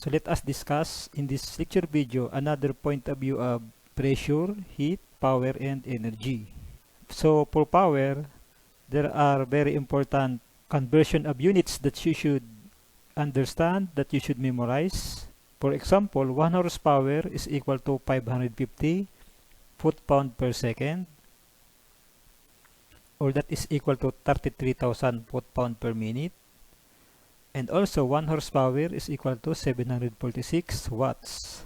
So let us discuss in this lecture video another point of view of pressure, heat, power, and energy. So for power, there are very important conversion of units that you should understand, that you should memorize. For example, 1 horsepower is equal to 550 foot-pound per second, or that is equal to 33,000 foot-pound per minute. And also 1 horsepower is equal to 746 watts.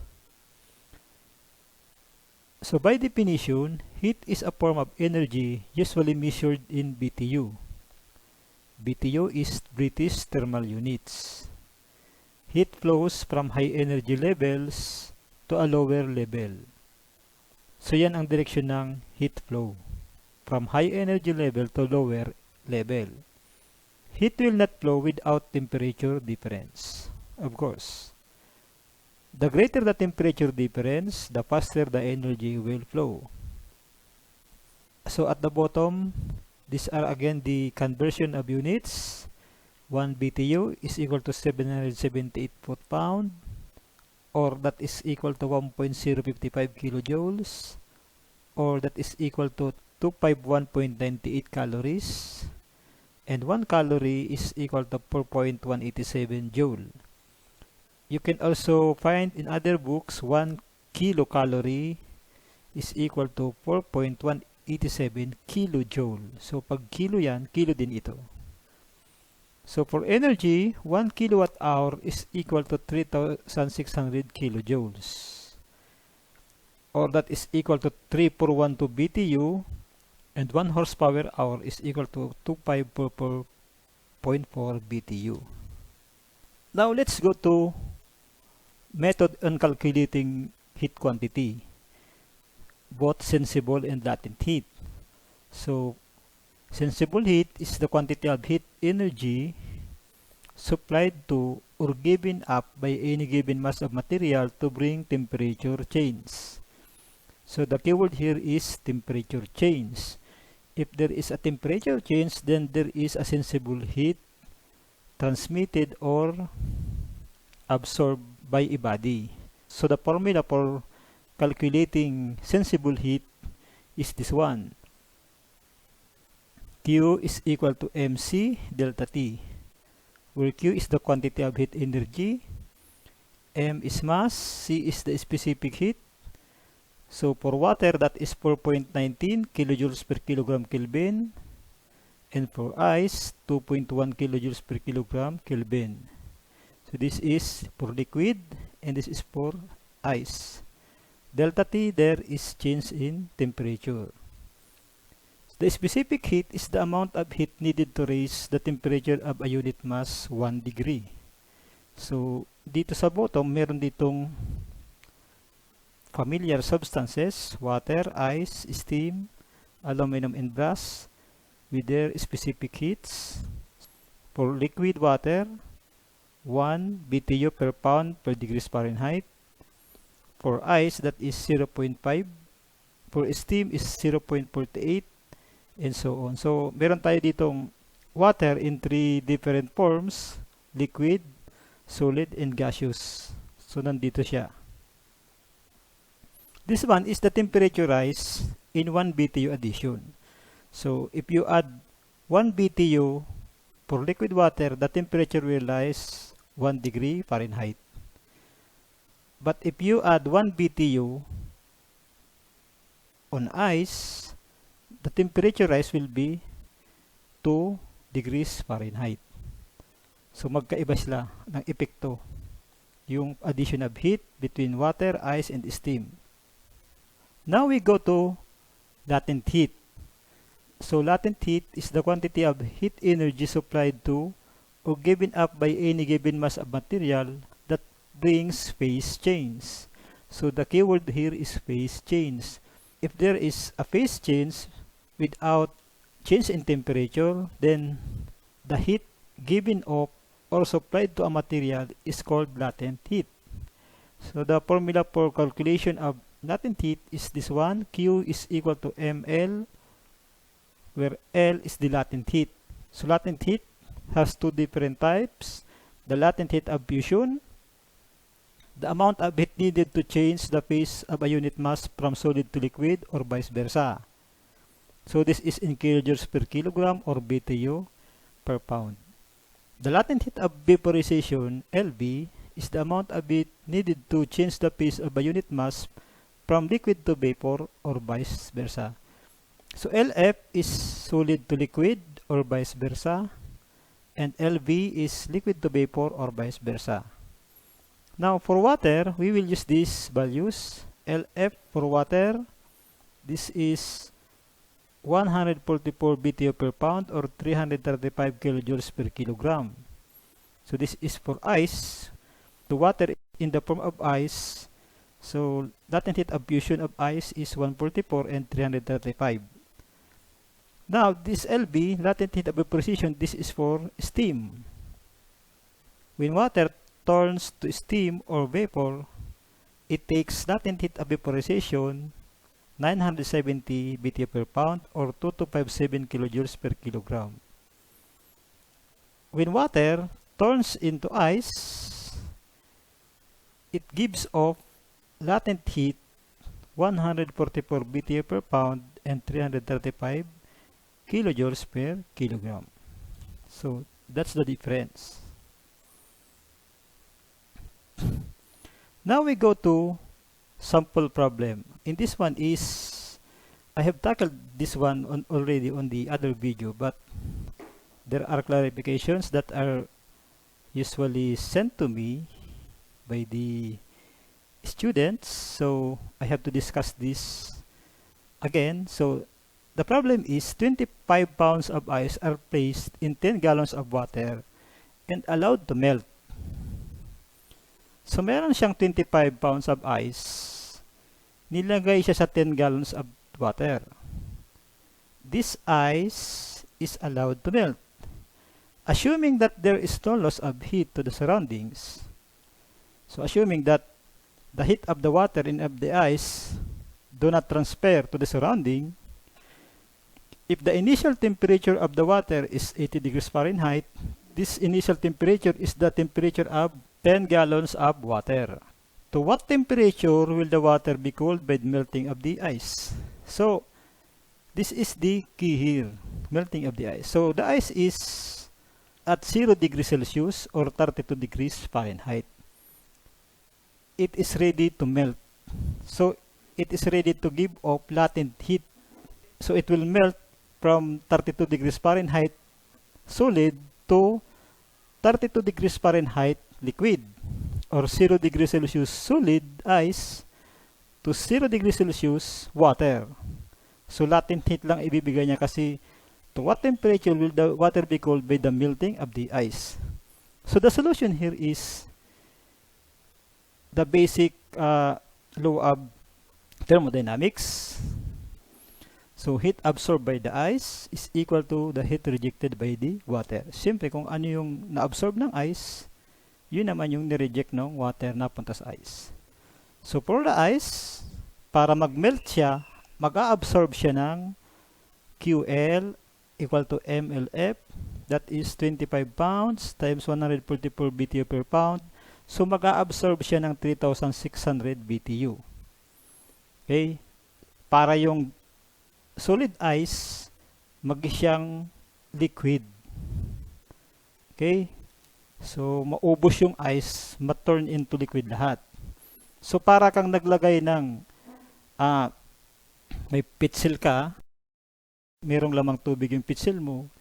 So by definition, heat is a form of energy usually measured in BTU. BTU is British Thermal Units. Heat flows from high energy levels to a lower level. So yan ang direksyon ng heat flow. From high energy level to lower level. Heat will not flow without temperature difference. Of course. The greater the temperature difference, the faster the energy will flow. So at the bottom, these are again the conversion of units. 1 BTU is equal to 778 foot-pound, or that is equal to 1.055 kilojoules, or that is equal to 251.98 calories. And 1 calorie is equal to 4.187 joule. You can also find in other books 1 kilocalorie is equal to 4.187 kilojoule. So pag kilo yan, kilo din ito. So for energy, 1 kilowatt hour is equal to 3,600 kilojoules. Or that is equal to 3412 BTU. And 1 horsepower hour is equal to 2544.4 BTU. Now let's go to method on calculating heat quantity, both sensible and latent heat. So sensible heat is the quantity of heat energy supplied to or given up by any given mass of material to bring temperature change. So the keyword here is temperature change. If there is a temperature change, then there is a sensible heat transmitted or absorbed by a body. So the formula for calculating sensible heat is this one. Q is equal to mc delta T, where Q is the quantity of heat energy, M is mass, C is the specific heat. So for water, that is 4.19 kilojoules per kilogram Kelvin, and for ice, 2.1 kilojoules per kilogram Kelvin. So this is for liquid, and this is for ice. Delta T, there is change in temperature. The specific heat is the amount of heat needed to raise the temperature of a unit mass 1 degree. So dito sa bottom, meron ditong familiar substances, water, ice, steam, aluminum, and brass with their specific heats. For liquid water, 1 BTU per pound per degrees Fahrenheit. For ice, that is 0.5. For steam is 0.48, and so on. So meron tayo ditong water in 3 different forms: liquid, solid, and gaseous. So nandito siya. This one is the temperature rise in 1 BTU addition. So if you add 1 BTU for liquid water, the temperature will rise 1 degree Fahrenheit. But if you add 1 BTU on ice, the temperature rise will be 2 degrees Fahrenheit. So magkaiba sila ng epekto, yung addition of heat between water, ice, and steam. Now we go to latent heat. So latent heat is the quantity of heat energy supplied to or given up by any given mass of material that brings phase change. So the keyword here is phase change. If there is a phase change without change in temperature, then the heat given off or supplied to a material is called latent heat. So the formula for calculation of latent heat is this one. Q is equal to mL, where L is the latent heat. So latent heat has two different types: the latent heat of fusion the amount of heat needed to change the phase of a unit mass from solid to liquid or vice versa. So this is in kilojoules per kilogram or BTU per pound. The latent heat of vaporization, LV, is the amount of heat needed to change the phase of a unit mass from liquid to vapor or vice versa. So LF is solid to liquid or vice versa, and LV is liquid to vapor or vice versa. Now for water, we will use these values. LF for water, this is 144 BTU per pound or 335 kilojoules per kilogram. So this is for ice. The water in the form of ice, so latent heat of fusion of ice is 144 and 335. Now this LV, latent heat of vaporization, this is for steam. When water turns to steam or vapor, it takes latent heat of vaporization 970 BTU per pound or 2257 kilojoules per kilogram. When water turns into ice, it gives off latent heat 144 BTU per pound and 335 kilojoules per kilogram. So that's the difference. Now we go to sample problem. In this one is, I have tackled this one already on the other video, but there are clarifications that are usually sent to me by the students, so I have to discuss this again. So the problem is 25 pounds of ice are placed in 10 gallons of water and allowed to melt. So meron siyang 25 pounds of ice, nilagay siya sa 10 gallons of water. This ice is allowed to melt, assuming that there is no loss of heat to the surroundings. So assuming that the heat of the water and of the ice do not transfer to the surrounding, if the initial temperature of the water is 80 degrees Fahrenheit, this initial temperature is the temperature of 10 gallons of water. To what temperature will the water be cooled by the melting of the ice? So this is the key here, melting of the ice. So the ice is at 0 degrees Celsius or 32 degrees Fahrenheit. It is ready to melt. So it is ready to give off latent heat. So it will melt from 32 degrees Fahrenheit solid to 32 degrees Fahrenheit liquid, or 0 degrees Celsius solid ice to 0 degrees Celsius water. So latent heat lang ibibigay niya kasi to what temperature will the water be cooled by the melting of the ice. So the solution here is the basic law of thermodynamics. So heat absorbed by the ice is equal to the heat rejected by the water. Siyempre kung ano yung na-absorb ng ice, yun naman yung nireject ng water na punta sa ice. So for the ice, para mag-melt siya, mag-a-absorb siya ng QL equal to MLF, that is 25 pounds times 144 BTU per pound. So mag-a-absorb siya ng 3,600 BTU. Okay? Para yung solid ice, mag-siyang liquid. Okay? So, maubos yung ice, ma-turn into liquid lahat. So, para kang naglagay ng may pitsil ka, merong lamang tubig yung pitsil mo,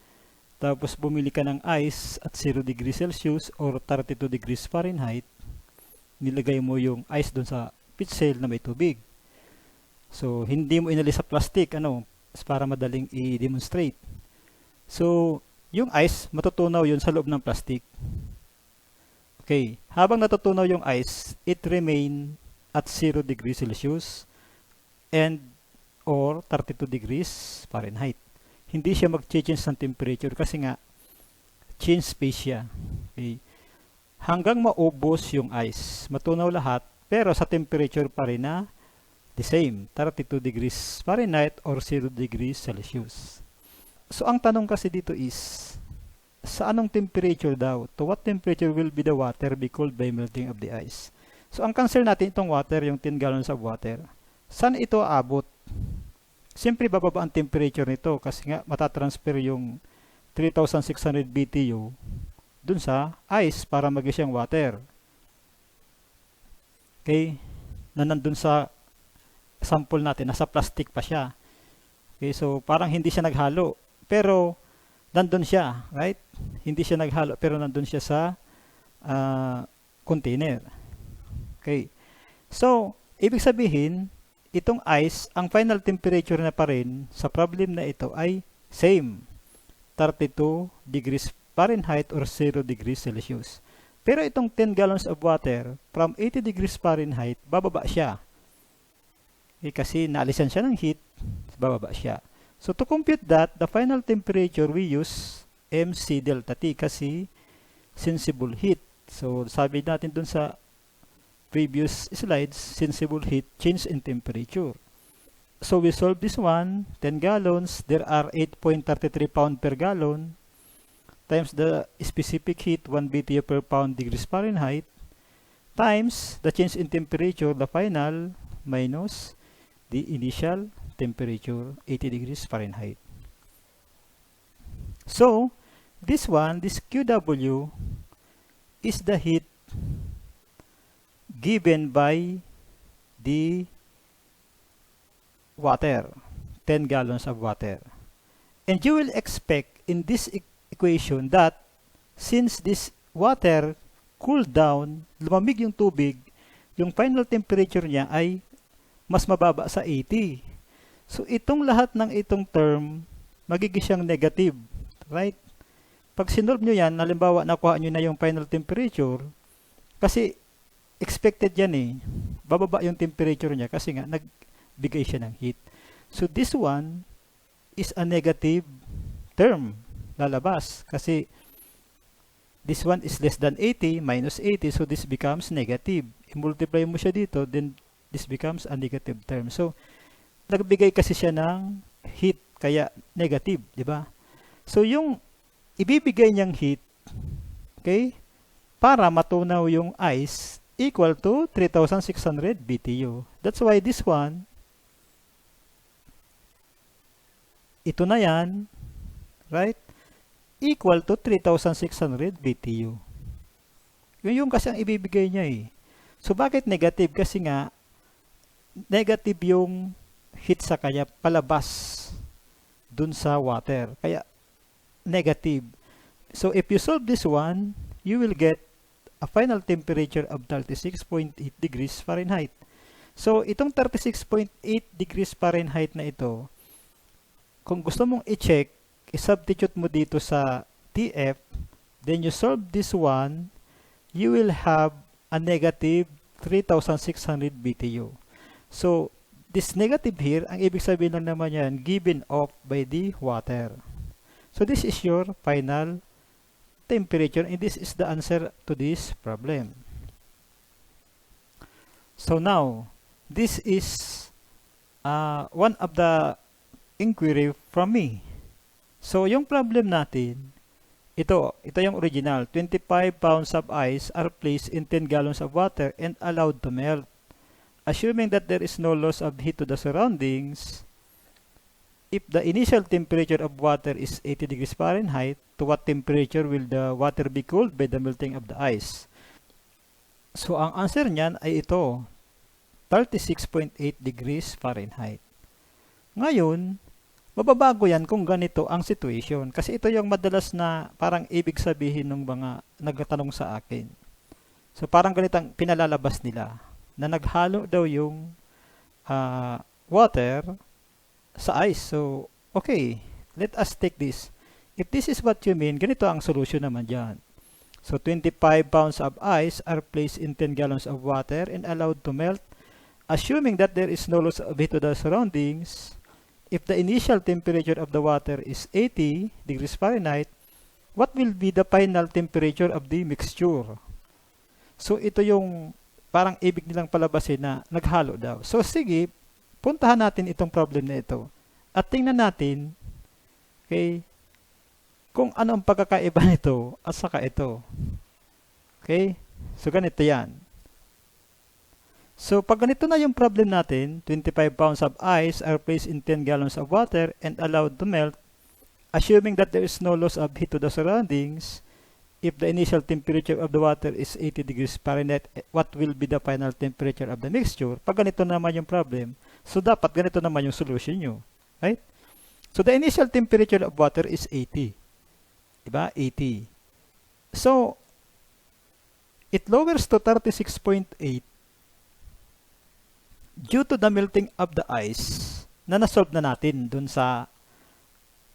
tapos bumili ka ng ice at 0 degrees Celsius or 32 degrees Fahrenheit, nilagay mo yung ice doon sa pitsil na may tubig. So, hindi mo inalis sa plastic, para madaling i-demonstrate. So, yung ice, matutunaw yun sa loob ng plastic. Okay, habang natutunaw yung ice, it remain at 0 degrees Celsius and or 32 degrees Fahrenheit. Hindi siya mag-change ng temperature kasi nga, change space siya. Okay. Hanggang maubos yung ice, matunaw lahat, pero sa temperature pa rin na the same, 32 degrees Fahrenheit or 0 degrees Celsius. So, ang tanong kasi dito is, sa anong temperature daw? To what temperature will be the water be cooled by melting of the ice? So, ang concern natin itong water, yung 10 gallons of water. Saan ito aabot? Siyempre, bababa ang temperature nito kasi nga matatransfer yung 3,600 BTU dun sa ice para maging siyang water. Okay? Na nandun sa sample natin, nasa plastic pa siya. Okay, so parang hindi siya naghalo. Pero, nandun siya, right? Hindi siya naghalo, pero nandun siya sa container. Okay. So, ibig sabihin, itong ice, ang final temperature na pa rin sa problem na ito ay same. 32 degrees Fahrenheit or 0 degrees Celsius. Pero itong 10 gallons of water, from 80 degrees Fahrenheit, bababa siya. Kasi naalisan siya ng heat, bababa siya. So to compute that, the final temperature we use MC delta T kasi sensible heat. So sabi natin dun sa previous slides, sensible heat, change in temperature. So we solve this one, 10 gallons, there are 8.33 pound per gallon, times the specific heat, 1 BTU per pound degrees Fahrenheit, times the change in temperature, the final, minus the initial temperature, 80 degrees Fahrenheit. So, this one, this QW, is the heat given by the water, 10 gallons of water. And you will expect in this equation that since this water cooled down, lumamig yung tubig, yung final temperature niya ay mas mababa sa 80. So itong lahat ng itong term, magiging siyang negative, right? Pag sinolve nyo yan, halimbawa nakuha nyo na yung final temperature, kasi expected yan eh, bababa yung temperature niya kasi nga nagbigay siya ng heat. So this one is a negative term, lalabas, kasi this one is less than 80, minus 80, so this becomes negative. I-multiply mo siya dito, then this becomes a negative term. So, nagbigay kasi siya ng heat, kaya negative, di ba? So, yung ibibigay niyang heat, okay, para matunaw yung ice, equal to 3,600 BTU. That's why this one, ito na yan, right, equal to 3,600 BTU. Yung kasi ang ibibigay niya eh. So, bakit negative? Kasi nga, negative yung heat sa kanya palabas dun sa water. Kaya, negative. So, if you solve this one, you will get a final temperature of 36.8 degrees Fahrenheit. So, itong 36.8 degrees Fahrenheit na ito, kung gusto mong i-check, i-substitute mo dito sa TF, then you solve this one, you will have a negative 3,600 BTU. So, this negative here, ang ibig sabihin lang naman yan, given off by the water. So, this is your final temperature, and this is the answer to this problem. So, now, this is one of the inquiry from me. So, yung problem natin, ito yung original. 25 pounds of ice are placed in 10 gallons of water and allowed to melt. Assuming that there is no loss of heat to the surroundings, if the initial temperature of water is 80 degrees Fahrenheit, to what temperature will the water be cooled by the melting of the ice? So, ang answer niyan ay ito, 36.8 degrees Fahrenheit. Ngayon, mababago yan kung ganito ang situation. Kasi ito yung madalas na parang ibig sabihin ng mga nagtatanong sa akin. So, parang ganitang pinalalabas nila na naghalo daw yung water sa ice. So, okay, let us take this. If this is what you mean, ganito ang solution naman dyan. So, 25 pounds of ice are placed in 10 gallons of water and allowed to melt. Assuming that there is no loss of heat to the surroundings, if the initial temperature of the water is 80 degrees Fahrenheit, what will be the final temperature of the mixture? So, ito yung parang ibig nilang palabasin na naghalo daw. So, sige, puntahan natin itong problem na ito. At tingnan natin, okay, kung ano ang pagkakaiba nito at saka ito. Okay? So, ganito yan. So, pag ganito na yung problem natin, 25 pounds of ice are placed in 10 gallons of water and allowed to melt, assuming that there is no loss of heat to the surroundings, if the initial temperature of the water is 80 degrees Fahrenheit, what will be the final temperature of the mixture? Pag ganito naman yung problem, so dapat ganito naman yung solution nyo. Right? So, the initial temperature of water is 80. Diba? 80. So, it lowers to 36.8 due to the melting of the ice na nasolve na natin dun sa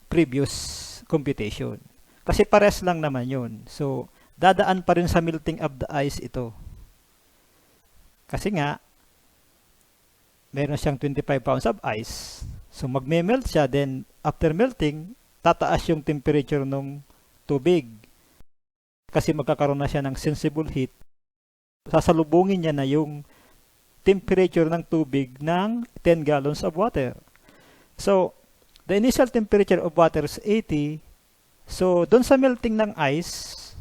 previous computation. Kasi pares lang naman yun. So, dadaan pa rin sa melting of the ice ito. Kasi nga, meron siyang 25 pounds of ice. So, magme-melt siya. Then, after melting, tataas yung temperature ng tubig. Kasi magkakaroon na siya ng sensible heat. Sasalubungin niya na yung temperature ng tubig ng 10 gallons of water. So, the initial temperature of water is 80. So, doon sa melting ng ice,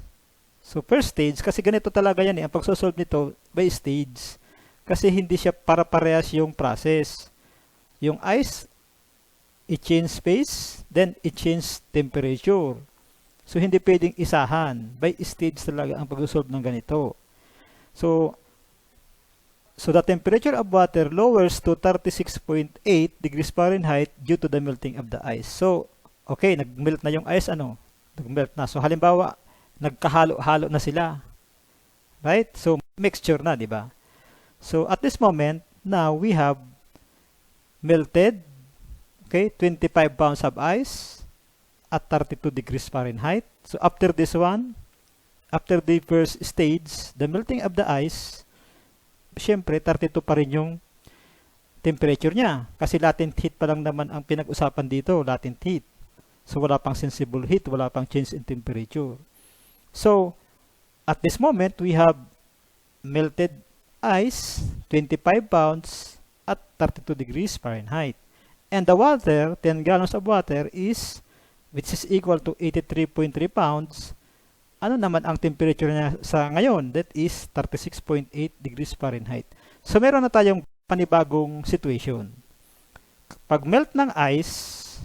so first stage, kasi ganito talaga yan ang pagsosolve nito by stage. Kasi hindi siya para-parehas yung process. Yung ice, i-change space, then i-change temperature. So, hindi pwedeng isahan. By stage talaga ang pagsosolve ng ganito. So, the temperature of water lowers to 36.8 degrees Fahrenheit due to the melting of the ice. So, okay, nag-melt na yung ice, nag-melt na. So, halimbawa, nagkahalo-halo na sila. Right? So, mixture na, di ba? So, at this moment, now we have melted, okay, 25 pounds of ice at 32 degrees Fahrenheit. So, after this one, after the first stage, the melting of the ice, syempre, 32 pa rin yung temperature niya. Kasi latent heat pa lang naman ang pinag-usapan dito, latent heat. So, wala pang sensible heat, wala pang change in temperature. So, at this moment, we have melted ice, 25 pounds at 32 degrees Fahrenheit. And the water, 10 gallons of water is, which is equal to 83.3 pounds. Ano naman ang temperature niya sa ngayon? That is 36.8 degrees Fahrenheit. So, meron na tayong panibagong situation. Pag melt ng ice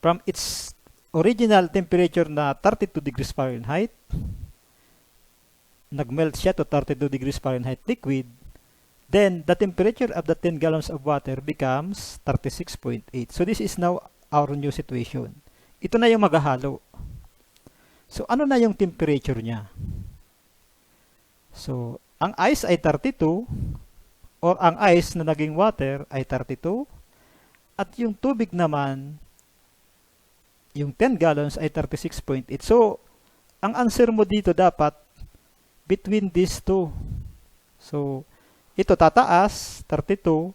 from its original temperature na 32 degrees Fahrenheit, nag-melt siya to 32 degrees Fahrenheit liquid, then the temperature of the 10 gallons of water becomes 36.8. So, this is now our new situation. Ito na yung maghahalo. So, ano na yung temperature niya? So, ang ice ay 32 or ang ice na naging water ay 32 at yung tubig naman, yung 10 gallons ay 36.8. So, ang answer mo dito dapat between these two. So, ito tataas, 32,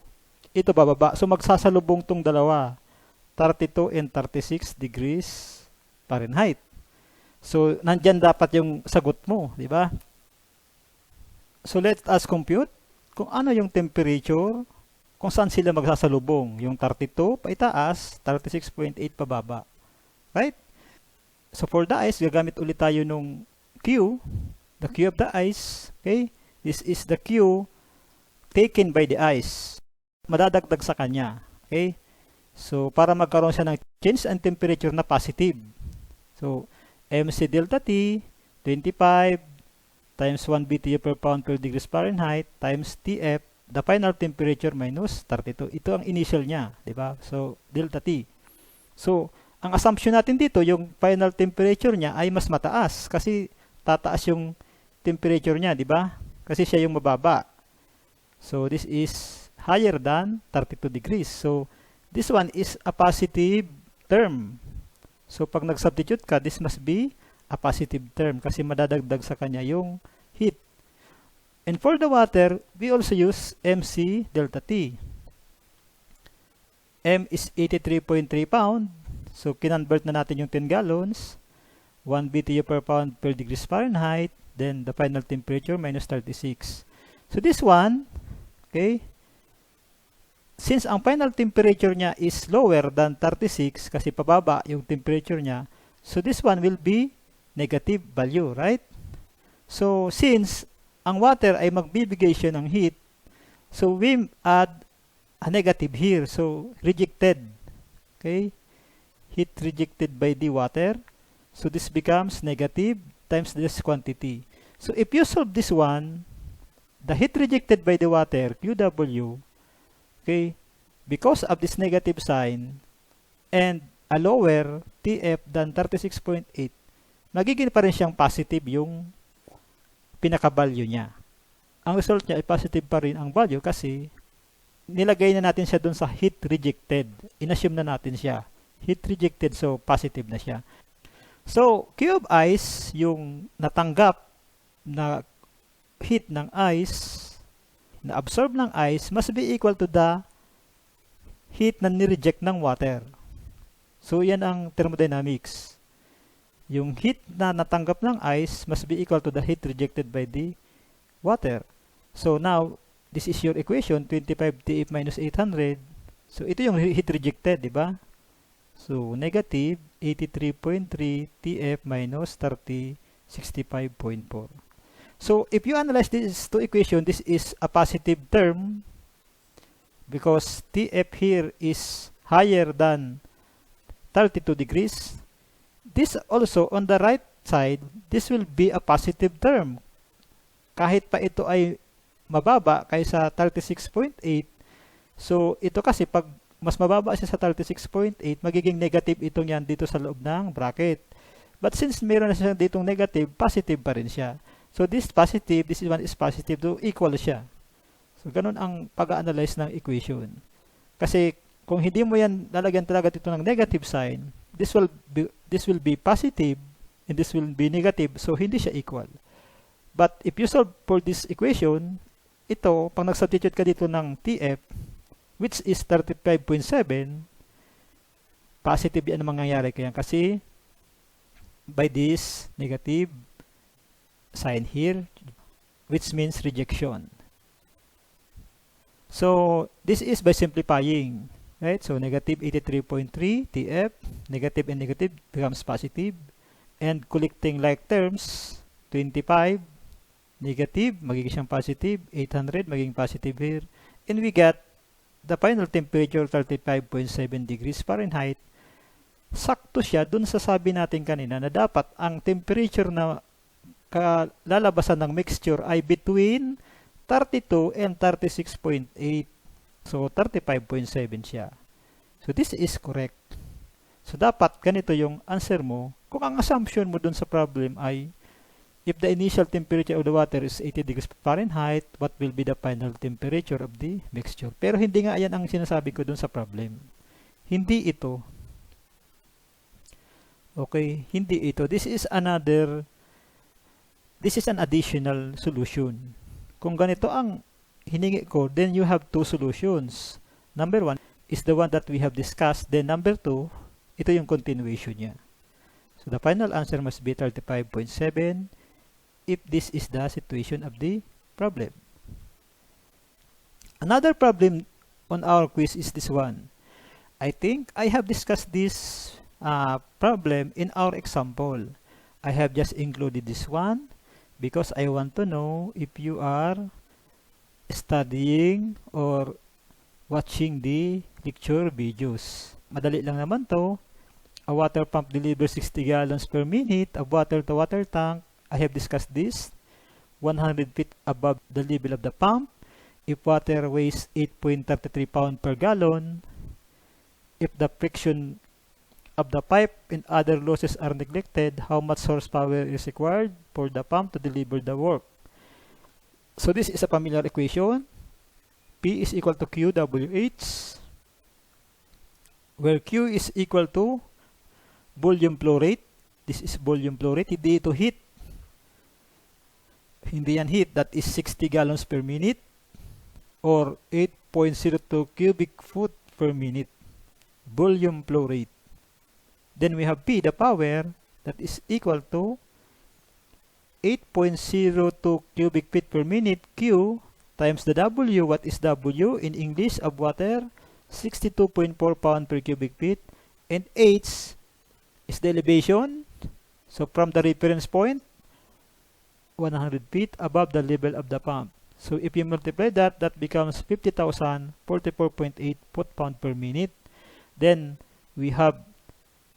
ito bababa. So, magsasalubong tong dalawa, 32 and 36 degrees Fahrenheit. So, nandyan dapat yung sagot mo, di ba? So, let us compute kung ano yung temperature, kung saan sila magsasalubong. Yung 32 paitaas, 36.8 pababa. Right? So, for the ice, gagamit ulit tayo nung Q, the Q of the ice. Okay? This is the Q taken by the ice. Madadagdag sa kanya. Okay? So, para magkaroon siya ng change in temperature na positive. So, MC delta T, 25 times 1 BTU per pound per degrees Fahrenheit times TF, the final temperature minus 32. Ito ang initial niya, di ba? So, delta T. So, ang assumption natin dito, yung final temperature niya ay mas mataas kasi tataas yung temperature niya, di ba? Kasi siya yung mababa. So, this is higher than 32 degrees. So, this one is a positive term. So, pag nag-substitute ka, this must be a positive term kasi madadagdag sa kanya yung heat. And for the water, we also use MC delta T. M is 83.3 pound. So, kinonvert na natin yung 10 gallons. 1 BTU per pound per degrees Fahrenheit. Then, the final temperature minus 36. So, this one, okay, since ang final temperature niya is lower than 36 kasi pababa yung temperature niya, so this one will be negative value, right? So, since ang water ay magbibigay siya ng heat, So we add a negative here. So rejected. Okay? Heat rejected by the water. So this becomes negative times this quantity. So if you solve this one, the heat rejected by the water, QW, okay, because of this negative sign and a lower TF than 36.8, magiging pa rin siyang positive yung pinaka-value niya. Ang result niya ay positive pa rin ang value kasi nilagay na natin siya dun sa heat rejected. Inassume na natin siya. Heat rejected, so positive na siya. So, Q of ice, yung natanggap na heat ng ice, na absorb ng ice, must be equal to the heat na nireject ng water. So, yan ang thermodynamics. Yung heat na natanggap ng ice must be equal to the heat rejected by the water. So, now, this is your equation, 25 TF minus 800. So, ito yung heat rejected, di ba? So, negative 83.3 TF minus 65.4. So, if you analyze these two equations, this is a positive term because TF here is higher than 32 degrees. This also, on the right side, this will be a positive term. Kahit pa ito ay mababa kaysa 36.8, so ito kasi pag mas mababa siya sa 36.8, magiging negative itong yan dito sa loob ng bracket. But since meron na siya ditong negative, positive pa rin siya. So this positive, this one is positive, so equal siya. So ganun ang pag-analyze ng equation. Kasi kung hindi mo yan lalagyan talaga dito ng negative sign, this will be positive and this will be negative, so hindi siya equal. But if you solve for this equation, ito, pag nag-substitute ka dito ng TF, which is 35.7, positive yan ang mangyayari kaya kasi by this negative sign here, which means rejection. So, this is by simplifying, right? So, negative 83.3 TF, negative and negative becomes positive, and collecting like terms, 25, negative, magiging siyang positive, 800, magiging positive here, and we get the final temperature 35.7 degrees Fahrenheit. Sakto siya dun sa sabi natin kanina na dapat ang temperature na kalalabasan ng mixture ay between 32 and 36.8. So 35.7 siya. So this is correct. So dapat ganito yung answer mo kung ang assumption mo dun sa problem ay if the initial temperature of the water is 80 degrees Fahrenheit, what will be the final temperature of the mixture? Pero hindi nga yan ang sinasabi ko dun sa problem. Hindi ito. Okay, hindi ito. This is an additional solution. Kung ganito ang hiningi ko, then you have two solutions. Number one is the one that we have discussed. Then number two, ito yung continuation niya. So the final answer must be 35.7. if this is the situation of the problem. Another problem on our quiz is this one. I think I have discussed this problem in our example. I have just included this one because I want to know if you are studying or watching the lecture videos. Madali lang naman to. A water pump delivers 60 gallons per minute of water to water tank. I have discussed this. 100 feet above the level of the pump. If water weighs 8.33 pounds per gallon. If the friction of the pipe and other losses are neglected, how much horsepower is required for the pump to deliver the work? So this is a familiar equation. P is equal to QWH, where Q is equal to volume flow rate. This is volume flow rate. Hindi ito heat. Hindi yan heat. That is 60 gallons per minute or 8.02 cubic foot per minute. Volume flow rate. Then we have P, the power, that is equal to 8.02 cubic feet per minute. Q times the W. What is W in English of water? 62.4 pound per cubic feet. And H is the elevation. So from the reference point, 100 feet above the level of the pump. So if you multiply that, that becomes 50,044.8 foot-pound per minute. Then we have,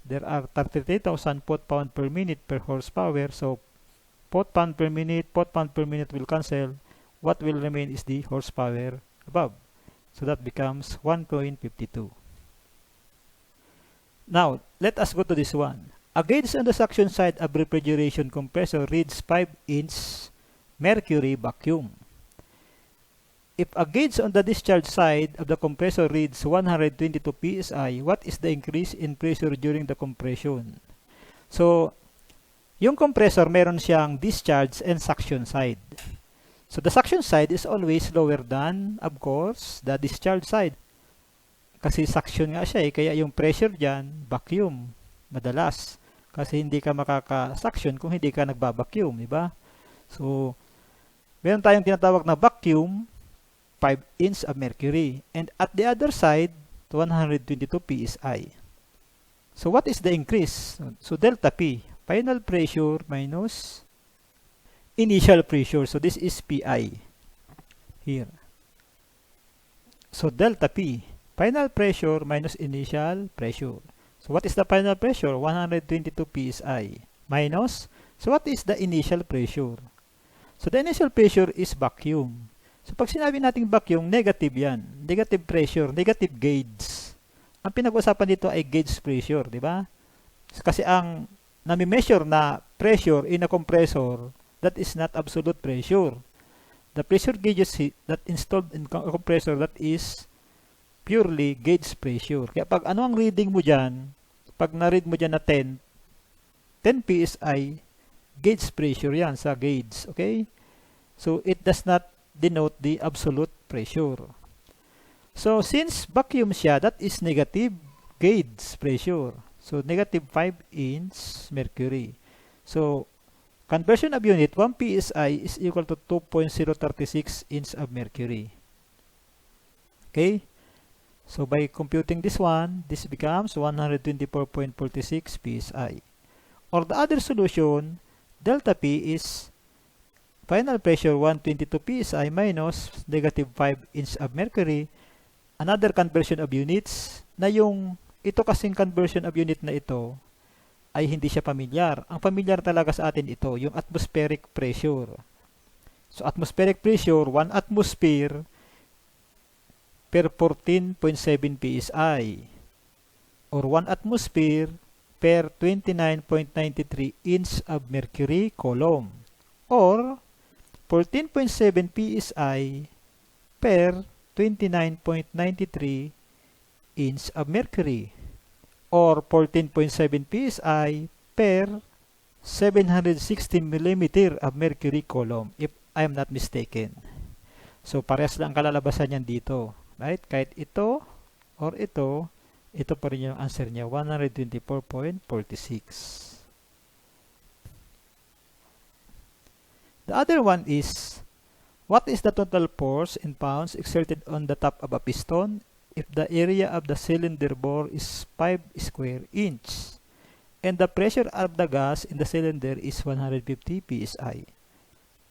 there are 33,000 foot-pound per minute per horsepower. So foot-pound per minute will cancel. What will remain is the horsepower above. So that becomes 1.52. Now, let us go to this one. A gauge on the suction side of refrigeration compressor reads 5-inch mercury vacuum. If a gauge on the discharge side of the compressor reads 122 psi, what is the increase in pressure during the compression? So, yung compressor meron siyang discharge and suction side. So, the suction side is always lower than, of course, the discharge side. Kasi suction nga siya kaya yung pressure dyan, vacuum, madalas. Kasi hindi ka makaka-suction kung hindi ka nagba-vacuum, di ba? So, meron tayong tinatawag na vacuum, 5-inch of mercury. And at the other side, 122 psi. So, what is the increase? So, delta P, final pressure minus initial pressure. So, this is PI here. So, delta P, final pressure minus initial pressure. So, what is the final pressure? 122 psi minus. So, what is the initial pressure? So, the initial pressure is vacuum. So, pag sinabi nating vacuum, negative yan. Negative pressure, negative gauge. Ang pinag-usapan dito ay gauge pressure, di ba? Kasi ang nami-measure na pressure in a compressor, that is not absolute pressure. The pressure gauges that installed in a compressor, that is purely gauge pressure. Kaya pag ano ang reading mo dyan, pag na-read mo dyan na 10 psi, gauge pressure yan sa gauge. Okay? So, it does not denote the absolute pressure. So, since vacuum siya, that is negative gauge pressure. So, negative 5-inch mercury. So, conversion of unit, 1 psi is equal to 2.036 inch of mercury. Okay? So, by computing this one, this becomes 124.46 psi. Or the other solution, delta P is final pressure 122 psi minus negative 5-inch of mercury. Another conversion of units na yung ito kasing conversion of unit na ito ay hindi siya pamilyar. Ang pamilyar talaga sa atin ito, yung atmospheric pressure. So, atmospheric pressure, 1 atmosphere per 14.7 psi or 1 atmosphere per 29.93 inch of mercury coulomb or 14.7 psi per 29.93 inch of mercury or 14.7 psi per 760 mm of mercury coulomb if I am not mistaken. So parehas lang ang kalalabasan niyan dito. Right? Kahit ito or ito pa rin yung answer niya, 124.46. The other one is, what is the total force in pounds exerted on the top of a piston if the area of the cylinder bore is 5 square inch and the pressure of the gas in the cylinder is 150 psi?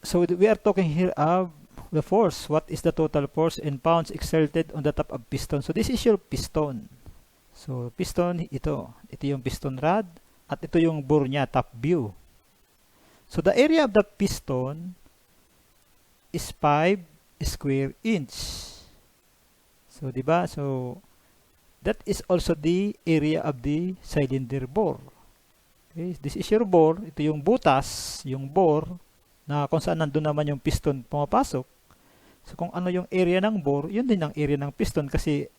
So we are talking here of the force. What is the total force in pounds exerted on the top of piston? So this is your piston. So piston, ito yung piston rod at ito yung bore niya, top view. So the area of the piston is 5 square inch. So diba? So that is also the area of the cylinder bore. Okay, this is your bore. Ito yung butas, yung bore na kung saan nandun naman yung piston pumapasok. So kung ano yung area ng bore, yun din ang area ng piston kasi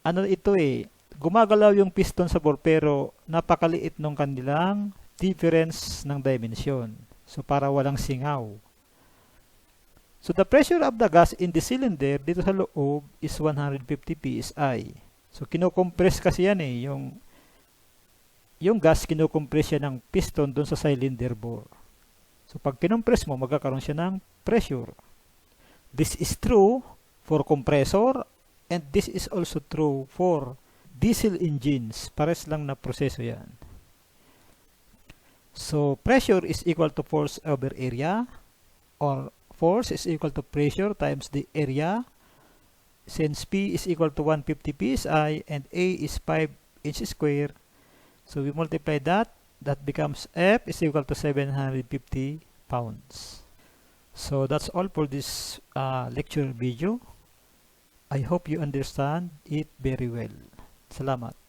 ano ito gumagalaw yung piston sa bore pero napakaliit nung kanilang difference ng dimension. So para walang singaw. So the pressure of the gas in the cylinder dito sa loob is 150 psi. So kinocompress kasi yan yung gas kinocompress siya ng piston doon sa cylinder bore. So pag kinompress mo, magkakaroon siya ng pressure. This is true for compressor and this is also true for diesel engines. Pares lang na proseso yan. So pressure is equal to force over area or force is equal to pressure times the area. Since P is equal to 150 psi and A is 5 inches square, so we multiply that becomes F is equal to 750 pounds. So that's all for this lecture video. I hope you understand it very well. Salamat.